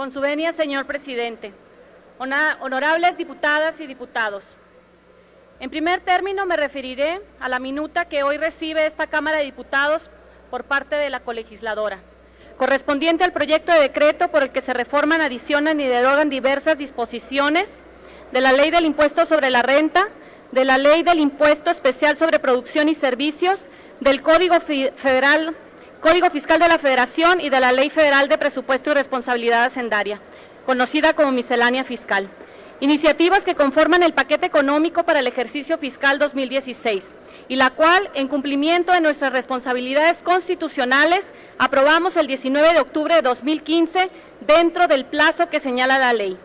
Con su venia, señor presidente. Honorables diputadas y diputados. En primer término, me referiré a la minuta que hoy recibe esta Cámara de Diputados por parte de la colegisladora, correspondiente al proyecto de decreto por el que se reforman, adicionan y derogan diversas disposiciones de la Ley del Impuesto sobre la Renta, de la Ley del Impuesto Especial sobre Producción y Servicios, del Código Fiscal de la Federación y de la Ley Federal de Presupuesto y Responsabilidad Hacendaria, conocida como miscelánea fiscal. Iniciativas que conforman el paquete económico para el ejercicio fiscal 2016 y la cual, en cumplimiento de nuestras responsabilidades constitucionales, aprobamos el 19 de octubre de 2015 dentro del plazo que señala la ley.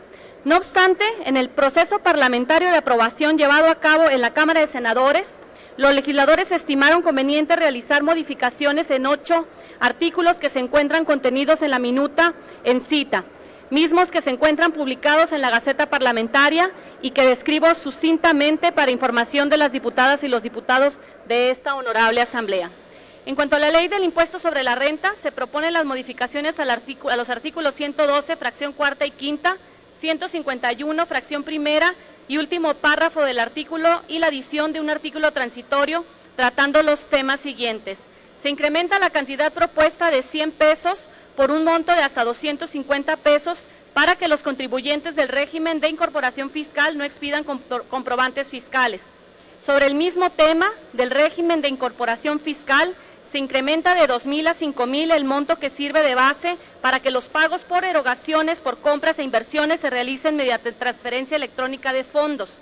No obstante, en el proceso parlamentario de aprobación llevado a cabo en la Cámara de Senadores, los legisladores estimaron conveniente realizar modificaciones en 8 artículos que se encuentran contenidos en la minuta en cita, mismos que se encuentran publicados en la Gaceta Parlamentaria y que describo sucintamente para información de las diputadas y los diputados de esta honorable Asamblea. En cuanto a la Ley del Impuesto sobre la Renta, se proponen las modificaciones a los artículos 112, fracción cuarta y quinta, 151, fracción primera y último párrafo del artículo y la adición de un artículo transitorio tratando los temas siguientes. Se incrementa la cantidad propuesta de 100 pesos por un monto de hasta 250 pesos para que los contribuyentes del régimen de incorporación fiscal no expidan comprobantes fiscales. Sobre el mismo tema del régimen de incorporación fiscal, se incrementa de 2,000 a 5,000 el monto que sirve de base para que los pagos por erogaciones, por compras e inversiones se realicen mediante transferencia electrónica de fondos.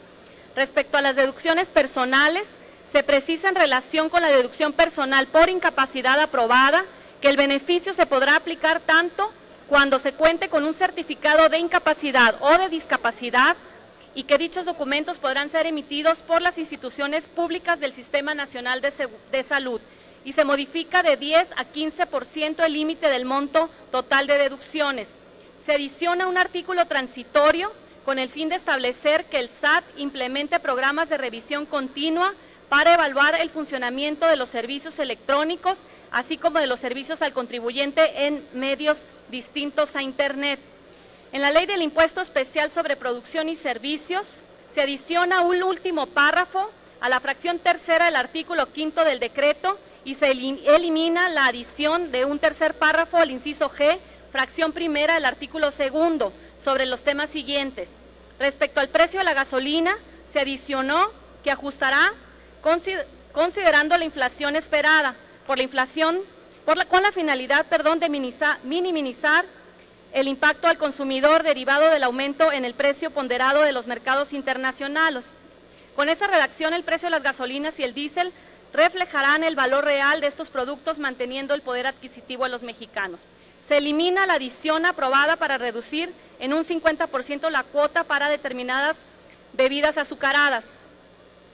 Respecto a las deducciones personales, se precisa en relación con la deducción personal por incapacidad aprobada que el beneficio se podrá aplicar tanto cuando se cuente con un certificado de incapacidad o de discapacidad y que dichos documentos podrán ser emitidos por las instituciones públicas del Sistema Nacional de Salud y se modifica de 10 a 15% el límite del monto total de deducciones. Se adiciona un artículo transitorio con el fin de establecer que el SAT implemente programas de revisión continua para evaluar el funcionamiento de los servicios electrónicos, así como de los servicios al contribuyente en medios distintos a Internet. En la Ley del Impuesto Especial sobre Producción y Servicios se adiciona un último párrafo a la fracción tercera del artículo 5 del decreto y se elimina la adición de un tercer párrafo al inciso G, fracción primera del artículo 2, sobre los temas siguientes. Respecto al precio de la gasolina, se adicionó que ajustará considerando la inflación esperada, con la finalidad de minimizar el impacto al consumidor derivado del aumento en el precio ponderado de los mercados internacionales. Con esa redacción, el precio de las gasolinas y el diésel reflejarán el valor real de estos productos, manteniendo el poder adquisitivo de los mexicanos. Se elimina la adición aprobada para reducir en un 50% la cuota para determinadas bebidas azucaradas.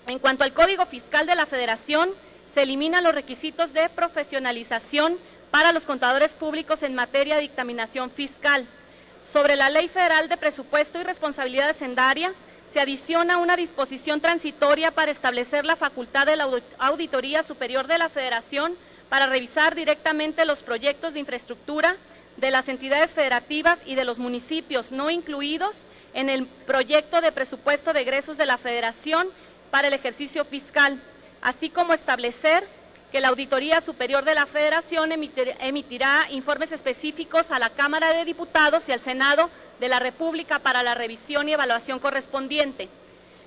En cuanto al Código Fiscal de la Federación, se eliminan los requisitos de profesionalización para los contadores públicos en materia de dictaminación fiscal. Sobre la Ley Federal de Presupuesto y Responsabilidad Hacendaria, se adiciona una disposición transitoria para establecer la facultad de la Auditoría Superior de la Federación para revisar directamente los proyectos de infraestructura de las entidades federativas y de los municipios no incluidos en el proyecto de presupuesto de egresos de la Federación para el ejercicio fiscal, así como establecer que la Auditoría Superior de la Federación emitirá informes específicos a la Cámara de Diputados y al Senado de la República para la revisión y evaluación correspondiente.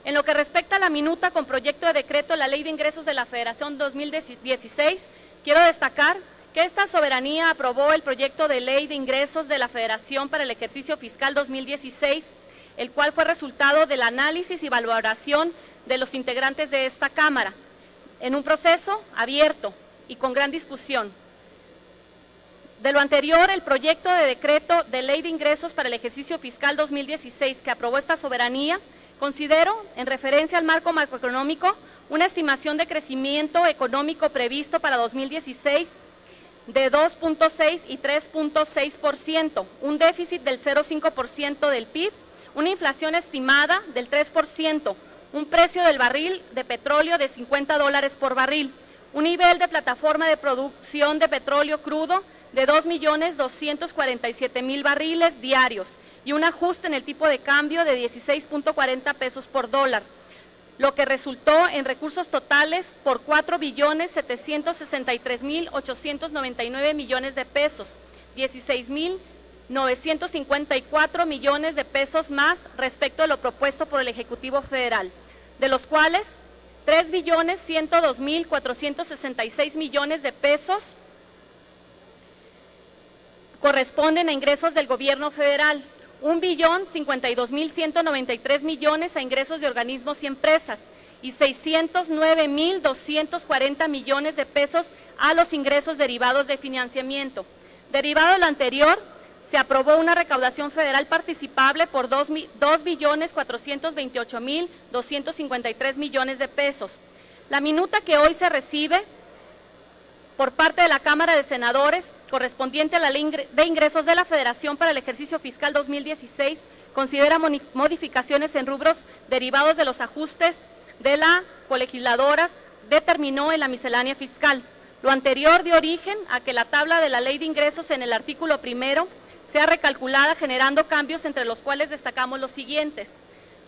En lo que respecta a la minuta con proyecto de decreto de la Ley de Ingresos de la Federación 2016, quiero destacar que esta soberanía aprobó el proyecto de Ley de Ingresos de la Federación para el ejercicio fiscal 2016, el cual fue resultado del análisis y valoración de los integrantes de esta Cámara, en un proceso abierto y con gran discusión. De lo anterior, el proyecto de decreto de Ley de Ingresos para el ejercicio fiscal 2016 que aprobó esta soberanía, considero, en referencia al marco macroeconómico, una estimación de crecimiento económico previsto para 2016 de 2.6 y 3.6%, un déficit del 0.5% del PIB, una inflación estimada del 3%, un precio del barril de petróleo de $50 por barril, un nivel de plataforma de producción de petróleo crudo de 2.247.000 barriles diarios y un ajuste en el tipo de cambio de 16.40 pesos por dólar, lo que resultó en recursos totales por 4.763.899 millones de pesos, 16.954 millones de pesos más respecto a lo propuesto por el Ejecutivo Federal, de los cuales 3.102.466 millones de pesos corresponden a ingresos del Gobierno Federal, 1.052.193 millones a ingresos de organismos y empresas y 609.240 millones de pesos a los ingresos derivados de financiamiento. Derivado de lo anterior, se aprobó una recaudación federal participable por 2.428.253 millones de pesos. La minuta que hoy se recibe por parte de la Cámara de Senadores, correspondiente a la Ley de Ingresos de la Federación para el ejercicio fiscal 2016, considera modificaciones en rubros derivados de los ajustes de la colegisladora determinó en la miscelánea fiscal. Lo anterior dio origen a que la tabla de la Ley de Ingresos en el artículo primero sea recalculada, generando cambios entre los cuales destacamos los siguientes.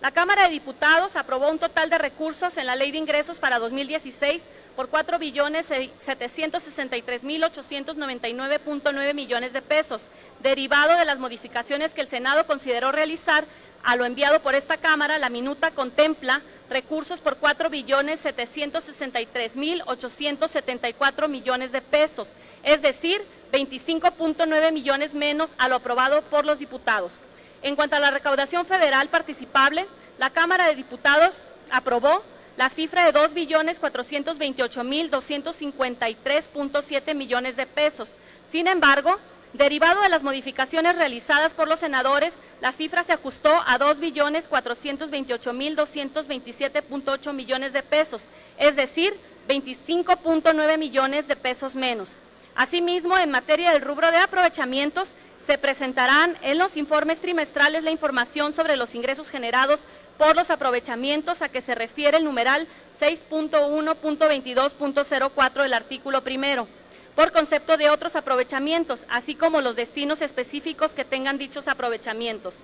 La Cámara de Diputados aprobó un total de recursos en la Ley de Ingresos para 2016 por 4.763.899.9 millones de pesos, derivado de las modificaciones que el Senado consideró realizar. A lo enviado por esta Cámara, la minuta contempla recursos por 4.763.874 millones de pesos, es decir, 25.9 millones menos a lo aprobado por los diputados. En cuanto a la recaudación federal participable, la Cámara de Diputados aprobó la cifra de 2.458.253.7 millones de pesos. Sin embargo, derivado de las modificaciones realizadas por los senadores, la cifra se ajustó a 2.428.227.8 millones de pesos, es decir, 25.9 millones de pesos menos. Asimismo, en materia del rubro de aprovechamientos, se presentarán en los informes trimestrales la información sobre los ingresos generados por los aprovechamientos a que se refiere el numeral 6.1.22.04 del artículo primero, por concepto de otros aprovechamientos, así como los destinos específicos que tengan dichos aprovechamientos.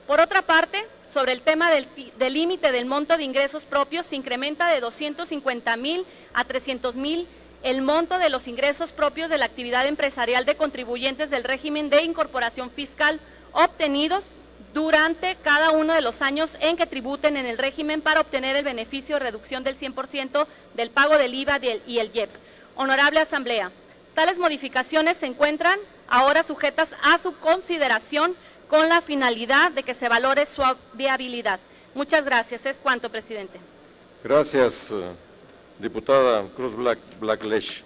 Por otra parte, sobre el tema del límite del monto de ingresos propios, se incrementa de 250.000 a 300.000 el monto de los ingresos propios de la actividad empresarial de contribuyentes del régimen de incorporación fiscal obtenidos durante cada uno de los años en que tributen en el régimen para obtener el beneficio de reducción del 100% del pago del IVA y el IEPS. Honorable Asamblea, tales modificaciones se encuentran ahora sujetas a su consideración con la finalidad de que se valore su viabilidad. Muchas gracias. Es cuanto, presidente. Gracias, diputada Cruz Blackledge.